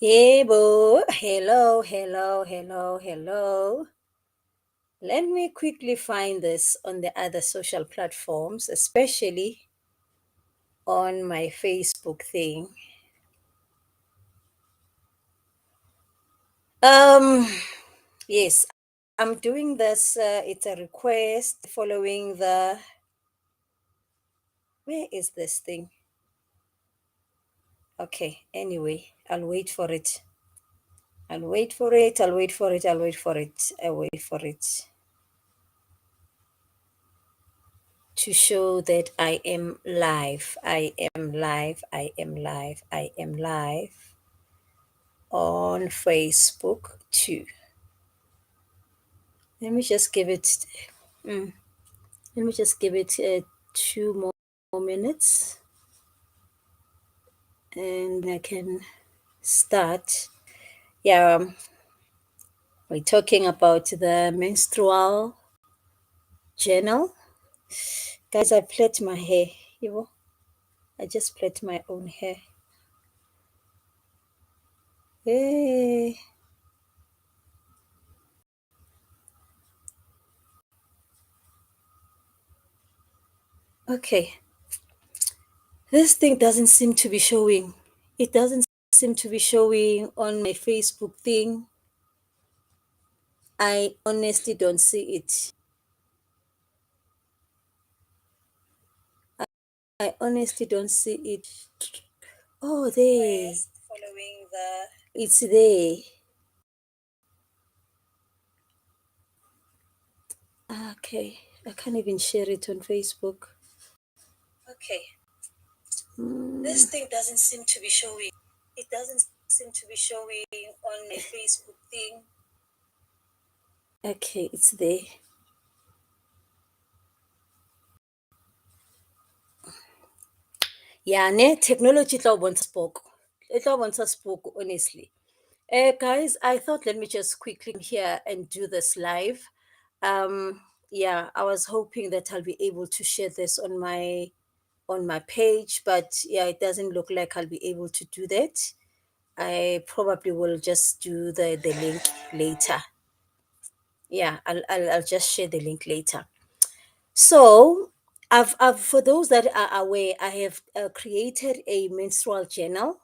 Yebo, hello, hello, hello, hello. Let me quickly find this on the other social platforms, especially on my Facebook thing. Um, yes, I'm doing this. It's a request following the. Where is this thing? Okay, anyway, I'll wait for it. I'll wait for it. I'll wait for it. I'll wait for it. I'll wait for it. To show that I am live. I am live. I am live. I am live on Facebook too. Let me just give it. mm, Let me just give it 2 more minutes, and I can start. Yeah, we're talking about the menstrual journal, guys. I plait my hair. You know, I just plait my own hair. Hey. Okay. This thing doesn't seem to be showing. It doesn't seem to be showing on my Facebook thing. I honestly don't see it. I honestly don't see it. Oh, there. Following the. It's there. Okay. I can't even share it on Facebook. Okay. This thing doesn't seem to be showing. It doesn't seem to be showing on my Facebook thing. Okay, it's there. Yeah, ne technology tlo bontsha spoke. It tlo bontsha spoke, honestly. Guys, I thought let me just quickly come here and do this live. Yeah, I was hoping that I'll be able to share this on my page, but yeah, it doesn't look like I'll be able to do that. I probably will just do the link later. Yeah, I'll just share the link later. So, I've for those that are aware, I have created a menstrual journal.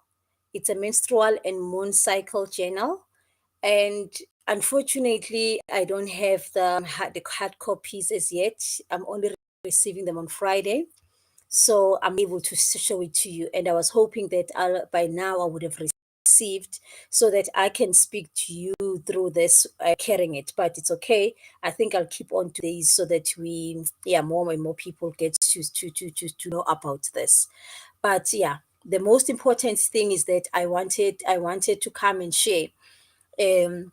It's a menstrual and moon cycle journal, and unfortunately, I don't have the hard copies as yet. I'm only receiving them on Friday, so I'm able to show it to you. And I was hoping that by now I would have received, so that I can speak to you through this, carrying it. But it's okay. I think I'll keep on to these so that yeah, more and more people get to know about this. But yeah, the most important thing is that I wanted to come and share um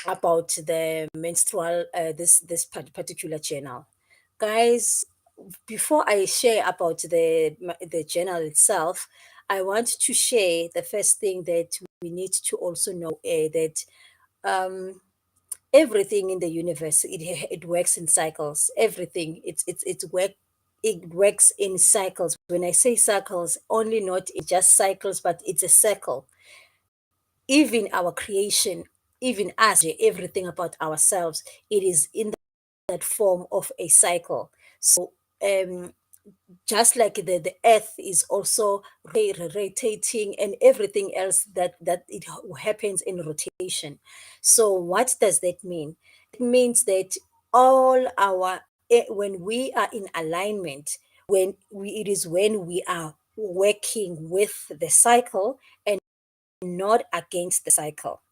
about the menstrual this particular journal, guys. Before I share about the journal itself, I want to share the first thing that we need to also know, that um, everything in the universe, it works in cycles. Everything, it works in cycles. When I say cycles, only not in just cycles, but it's a circle. Even our creation, even us, everything about ourselves, it is in that form of a cycle. So um just like the earth is also rotating, and everything else that it happens in rotation. So what does that mean? It means that all our when we are in alignment, it is when we are working with the cycle and not against the cycle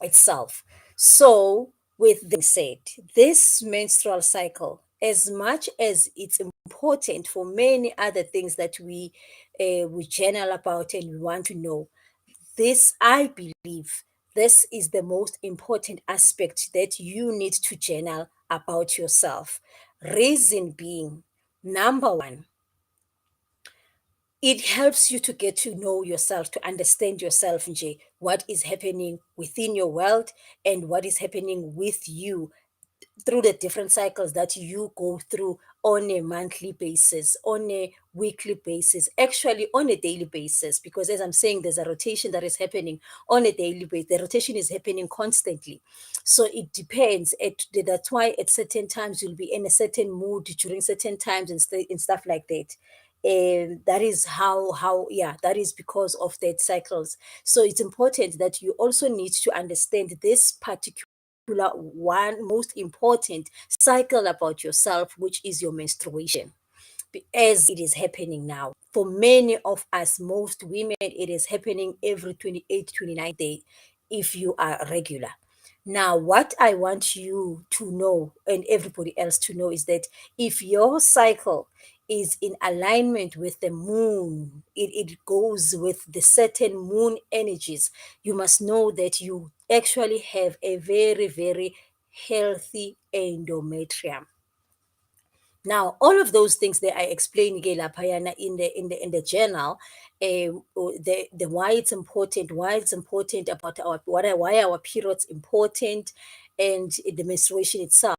itself. So, with that said, this menstrual cycle, as much as it's important for many other things that we journal about and we want to know, this, I believe, this is the most important aspect that you need to journal about yourself. Reason being, number one, it helps you to get to know yourself, to understand yourself, Nje, what is happening within your world and what is happening with you, through the different cycles that you go through on a monthly basis, on a weekly basis, actually on a daily basis, because as I'm saying, there's a rotation that is happening on a daily basis. The rotation is happening constantly. So it depends. That's why at certain times you'll be in a certain mood during certain times and stuff like that. And that is how yeah, that is because of that cycles. So it's important that you also need to understand this particular one most important cycle about yourself, which is your menstruation, as it is happening now. For many of us, most women, it is happening every 28, 29 day if you are regular. Now, what I want you to know and everybody else to know is that if your cycle is in alignment with the moon, it goes with the certain moon energies, you must know that you actually have a very, very healthy endometrium. Now, all of those things that I explained ke laphayana in the journal, the why it's important about why our periods important, and the menstruation itself,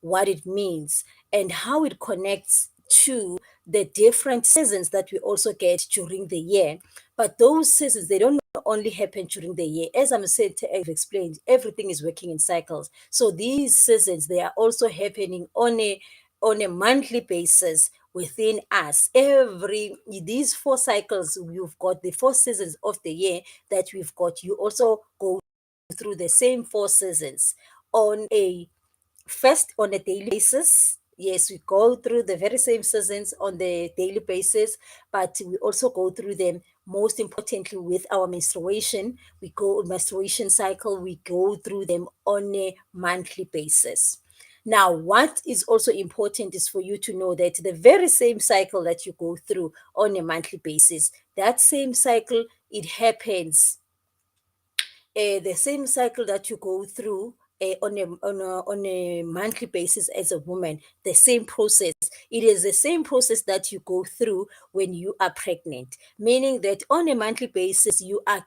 what it means, and how it connects to the different seasons that we also get during the year. But those seasons, they don't only happen during the year. As I'm saying, I've explained, everything is working in cycles. So these seasons, they are also happening on a monthly basis within us. Every these 4 cycles, you've got the 4 seasons of the year that we've got. You also go through the same 4 seasons on a first on a daily basis. Yes, we go through the very same seasons on the daily basis, but we also go through them most importantly with our menstruation cycle, we go through them on a monthly basis. Now, what is also important is for you to know that the very same cycle that you go through on a monthly basis, that same cycle, it happens, the same cycle that you go through on a monthly basis as a woman, the same process. It is the same process that you go through when you are pregnant, meaning that on a monthly basis, you are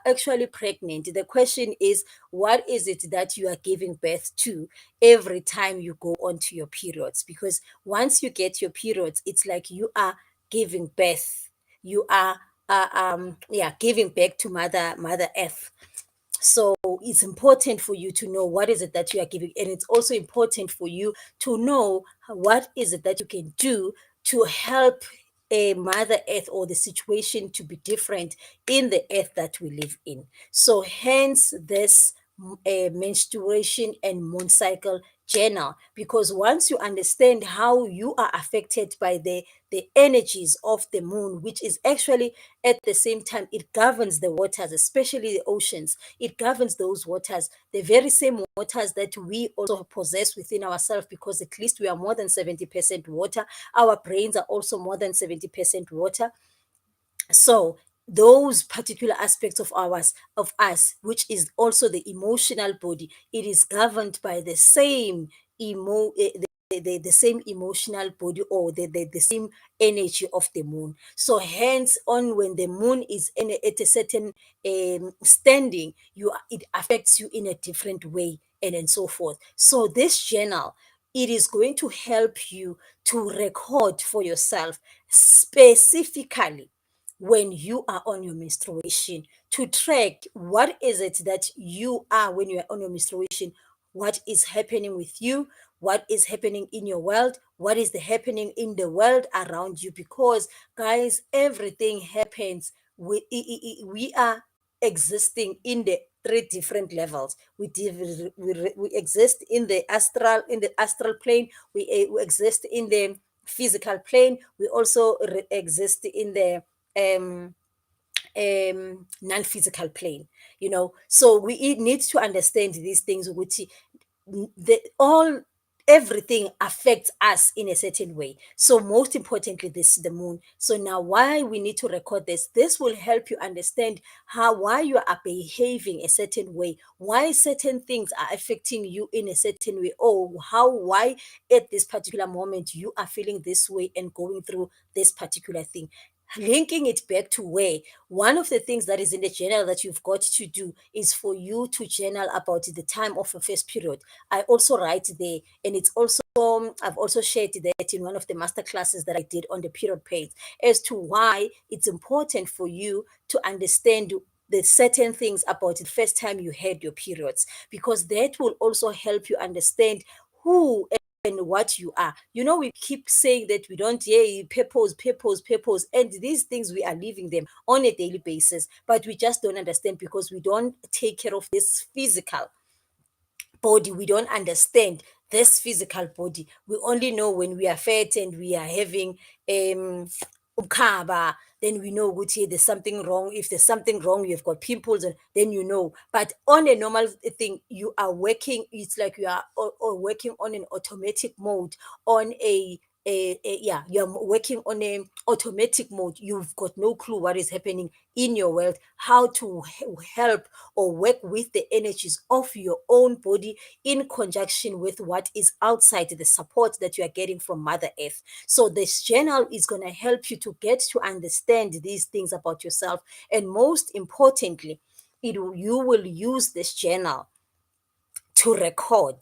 actually pregnant. The question is, what is it that you are giving birth to every time you go onto your periods? Because once you get your periods, it's like you are giving birth. You are yeah, giving back to mother earth. So it's important for you to know what is it that you are giving, and it's also important for you to know what is it that you can do to help a mother earth or the situation to be different in the earth that we live in. So hence this menstruation and moon cycle journal, because once you understand how you are affected by the energies of the moon, which is actually at the same time, it governs the waters, especially the oceans. It governs those waters, the very same waters that we also possess within ourselves, because at least we are more than 70% water. Our brains are also more than 70% water. So those particular aspects of us, which is also the emotional body, it is governed by the same the same emotional body, or the same energy of the moon. So hence on, when the moon is at a certain standing, it affects you in a different way, and so forth. So this journal, it is going to help you to record for yourself specifically when you are on your menstruation, to track what is it that you are when you are on your menstruation, what is happening with you, what is happening in your world, what is happening in the world around you. Because guys, everything happens, we are existing in the 3 different levels. We exist in the astral plane, we exist in the physical plane, we also exist in the um non-physical plane, so we need to understand these things, which the all everything affects us in a certain way. So most importantly, this is the moon. So now, why we need to record this will help you understand why you are behaving a certain way, why certain things are affecting you in a certain way, or why at this particular moment you are feeling this way and going through this particular thing. linking it back to where one of the things that is in the journal that you've got to do is for you to journal about the time of your first period. I also write there, and it's also I've also shared that in one of the master classes that I did on the period page as to why it's important for you to understand the certain things about the first time you had your periods, because that will also help you understand who and what you are. You know, we keep saying that we don't, yeah, purpose, and these things we are living them on a daily basis, but we just don't understand because we don't take care of this physical body. We don't understand this physical body. We only know when we are fat and we are having ukhaba, then we know which there's something wrong. If there's something wrong, you've got pimples, and then you know. But on a normal thing, you are working. It's like you are or working on an automatic mode, on yeah, you're working on a automatic mode. You've got no clue what is happening in your world, how to help or work with the energies of your own body in conjunction with what is outside, the support that you are getting from Mother Earth. So this journal is going to help you to get to understand these things about yourself, and most importantly, you will use this journal to record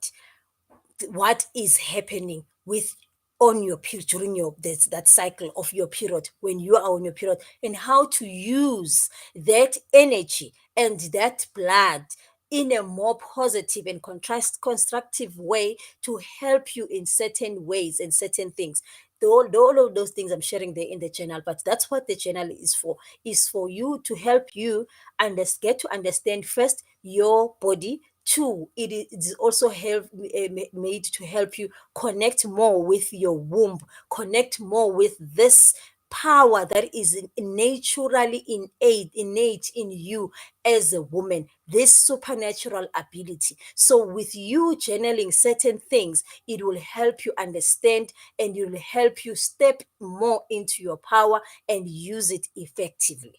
what is happening with on your period during your that cycle of your period, when you are on your period, and how to use that energy and that blood in a more positive and contrast constructive way to help you in certain ways and certain things. All of those things I'm sharing there in the journal, but that's what the journal is for you to help you get to understand first your body. Two, it is also made to help you connect more with your womb, connect more with this power that is naturally innate in you as a woman, this supernatural ability. So with you journaling certain things, it will help you understand, and it will help you step more into your power and use it effectively.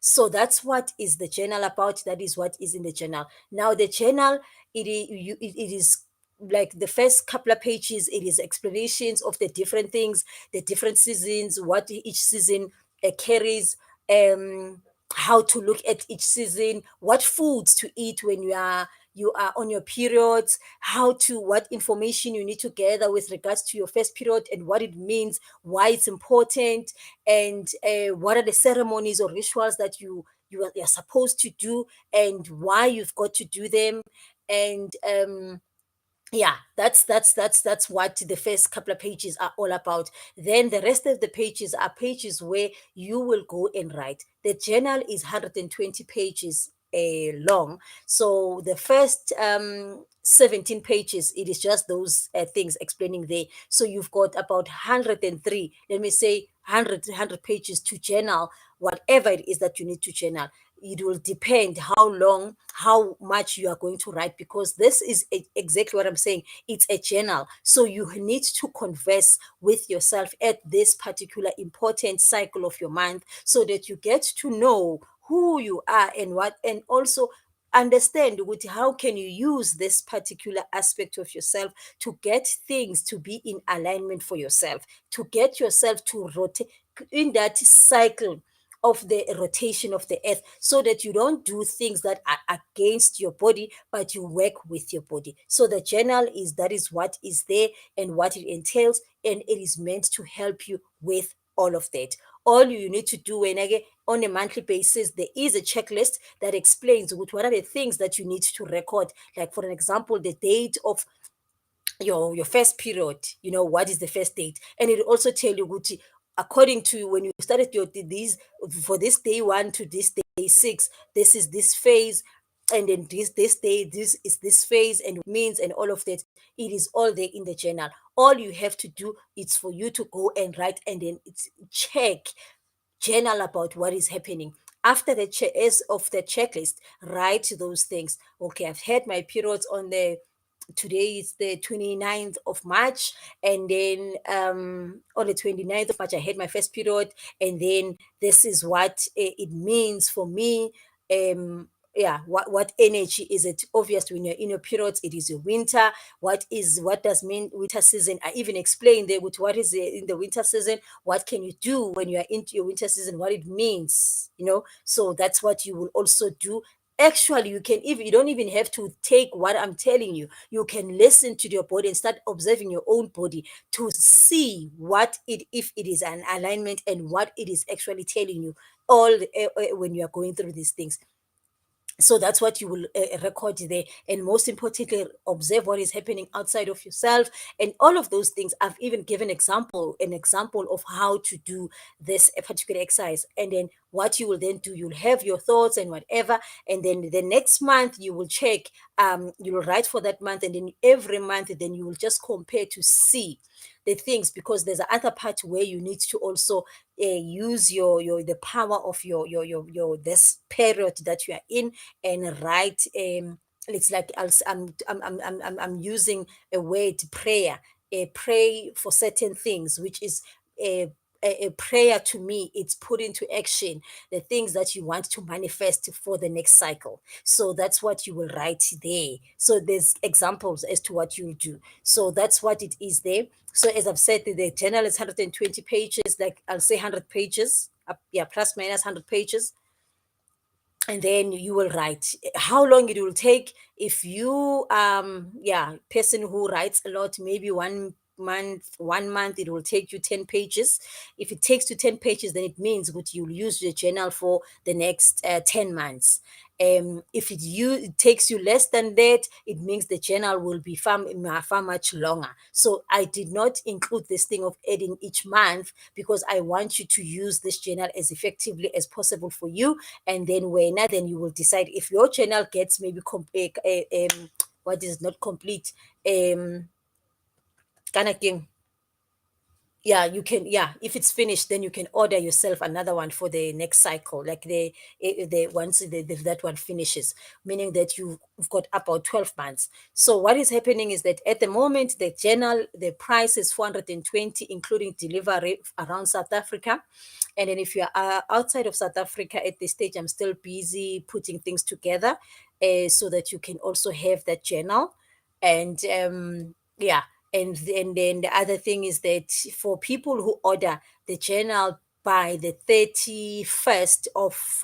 So that's what is the journal about. That is what is in the journal. Now the journal, it is like the first couple of pages, it is explanations of the different things, the different seasons, what each season carries, how to look at each season, what foods to eat when you are on your periods, how to what information you need to gather with regards to your first period and what it means, why it's important, and what are the ceremonies or rituals that you're supposed to do, and why you've got to do them. And yeah, that's what the first couple of pages are all about. Then the rest of the pages are pages where you will go and write. The journal is 120 pages long. So the first 17 pages, it is just those things explaining there. So you've got about 103, let me say 100 pages to journal whatever it is that you need to journal. It will depend how long, how much you are going to write, because this is exactly what I'm saying. It's a journal. So you need to converse with yourself at this particular important cycle of your month, so that you get to know who you are and what, and also understand with how can you use this particular aspect of yourself to get things to be in alignment for yourself, to get yourself to rotate in that cycle of the rotation of the earth, so that you don't do things that are against your body, but you work with your body. So the journal is, that is what is there and what it entails, and it is meant to help you with all of that. All you need to do, when again on a monthly basis, there is a checklist that explains what are the things that you need to record, like for an example, the date of your first period. You know, what is the first date, and it also tell you Gucci, according to when you started your these, for this day one to this day six, this is this phase, and then this day this is this phase, and means, and all of that. It is all there in the journal. All you have to do is for you to go and write, and then it's check, journal about what is happening. After the as of the checklist, write those things. Okay, I've had my periods on the, today is the 29th of March, and then on the 29th of March I had my first period, and then this is what it means for me. yeah, what energy is it? Obviously, when you're in your periods, it is your winter. What does mean winter season? I even explained there with what is in the winter season. What can you do when you are into your winter season? What it means, So that's what you will also do. Actually, you can even you don't even have to take what I'm telling you. You can listen to your body and start observing your own body to see what it if it is an alignment and what it is actually telling you all when you are going through these things. So that's what you will record there, and most importantly, observe what is happening outside of yourself and all of those things. I've even given an example of how to do this particular exercise, and then what you will then do, you'll have your thoughts and whatever, and then the next month you will check, you will write for that month, and then every month then you will just compare to see the things, because there's another part where you need to also use your the power of your this period that you are in, and write. It's like I'm using a word prayer, pray for certain things, which is a a prayer to me. It's put into action the things that you want to manifest for the next cycle. So that's what you will write there. So there's examples as to what you'll do. So that's what it is there. So as I've said, the journal is 120 pages, like I'll say 100 pages, yeah, plus minus 100 pages, and then you will write how long it will take. If you yeah, person who writes a lot, maybe 1 month it will take you 10 pages. If it takes you 10 pages, then it means that you'll use your journal for the next 10 months. If it takes you less than that, it means the journal will be far much longer. So I did not include this thing of adding each month, because I want you to use this journal as effectively as possible for you. And then then you will decide if your journal gets maybe what is not complete, kind of thing. Yeah, you can, yeah, if it's finished, then you can order yourself another one for the next cycle, like the once that one finishes, meaning that you've got about 12 months. So what is happening is that at the moment, the journal, the price is 420, including delivery around South Africa. And then if you're outside of South Africa at this stage, I'm still busy putting things together, so that you can also have that journal. And yeah, and then the other thing is that for people who order the journal by the 31st of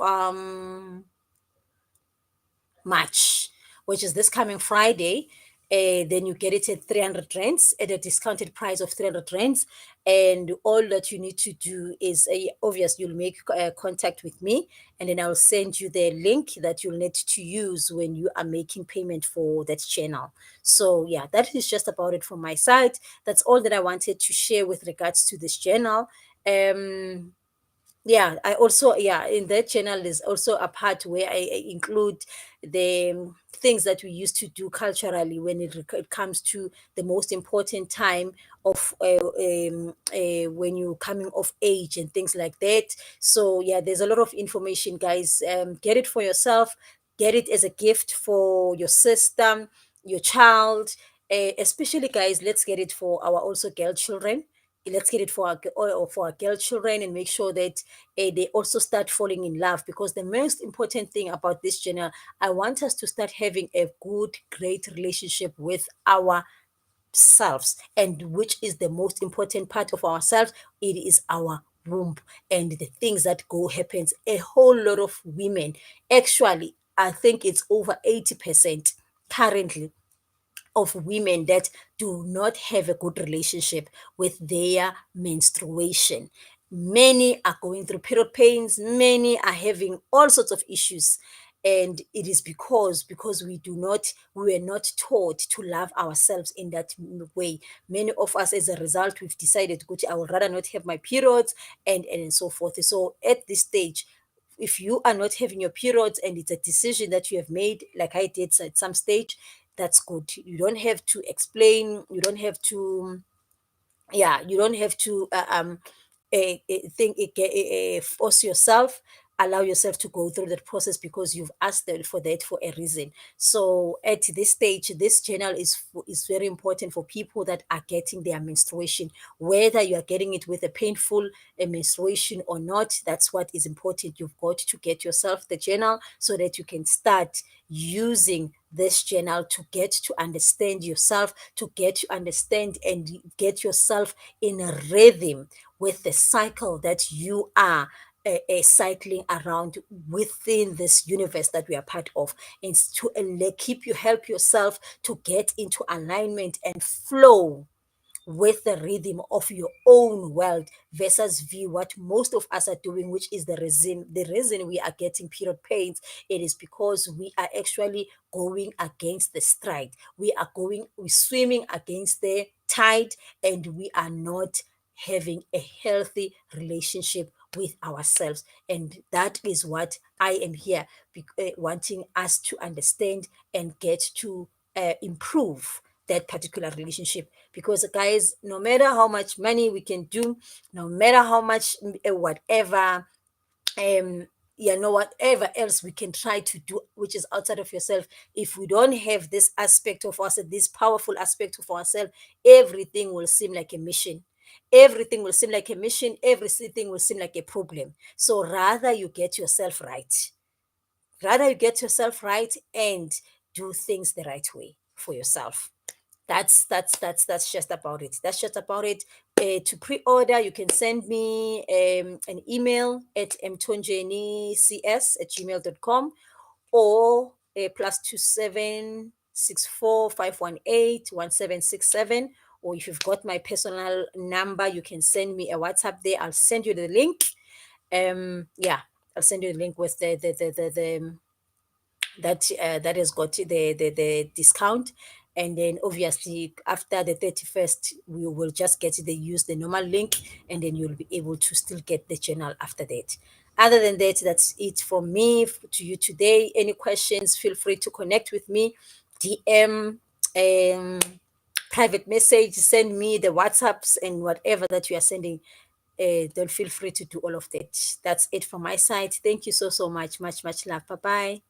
March, which is this coming Friday, then you get it at 300 rands, at a discounted price of 300 rands. And all that you need to do is, obvious, you'll make contact with me, and then I'll send you the link that you'll need to use when you are making payment for that channel. So, yeah, that is just about it from my side. That's all that I wanted to share with regards to this channel. Yeah, I also, yeah, in that channel there's also a part where I include the things that we used to do culturally when it comes to the most important time of when you're coming of age and things like that. So yeah, there's a lot of information, guys. Get it for yourself, get it as a gift for your sister, your child, especially, guys, let's get it for our also girl children. Let's get it for for our girl children, and make sure that they also start falling in love, because the most important thing about this channel, I want us to start having a good, great relationship with ourselves, and which is the most important part of ourselves. It is our womb, and the things that go happens. A whole lot of women, actually, I think it's over 80% currently, of women that do not have a good relationship with their menstruation. Many are going through period pains, many are having all sorts of issues. And it is because we were not taught to love ourselves in that way. Many of us, as a result, we've decided, "Gucci, I would rather not have my periods," and so forth. So at this stage, if you are not having your periods and it's a decision that you have made, like I did at some stage, that's good. You don't have to explain, you don't have to, yeah, you don't have to think, force yourself. allow yourself to go through that process because you've asked them for that for a reason. So at this stage, this journal is very important for people that are getting their menstruation, whether you are getting it with a painful menstruation or not. That's what is important. You've got to get yourself the journal so that you can start using this journal to get to understand yourself, to get to understand and get yourself in a rhythm with the cycle that you are cycling around within this universe that we are part of, and to keep you help yourself to get into alignment and flow with the rhythm of your own world versus view what most of us are doing, which is the reason we are getting period pains. It is because we are actually going against the stride. We're swimming against the tide, and we are not having a healthy relationship with ourselves. And that is what I am here wanting us to understand and get to improve that particular relationship. Because guys, no matter how much money we can do, no matter how much whatever um whatever else we can try to do which is outside of yourself, if we don't have this aspect of us, this powerful aspect of ourselves, everything will seem like a mission. Everything will seem like a mission, everything will seem like a problem. So rather you get yourself right. Rather you get yourself right and do things the right way for yourself. That's just about it. That's just about it. To pre-order, you can send me an email at mtonjenics@gmail.com, or +2764 518 1767. Or if you've got my personal number, you can send me a WhatsApp there. I'll send you the link. Yeah, I'll send you the link with the that has got the discount. And then obviously after the 31st we will just get the use the normal link, and then you'll be able to still get the journal after that. Other than that, that's it from me to you today. Any questions, feel free to connect with me, DM, um private message, send me the WhatsApps and whatever that you are sending. Don't feel free to do all of that. That's it from my side. Thank you so much. Much love. Bye bye.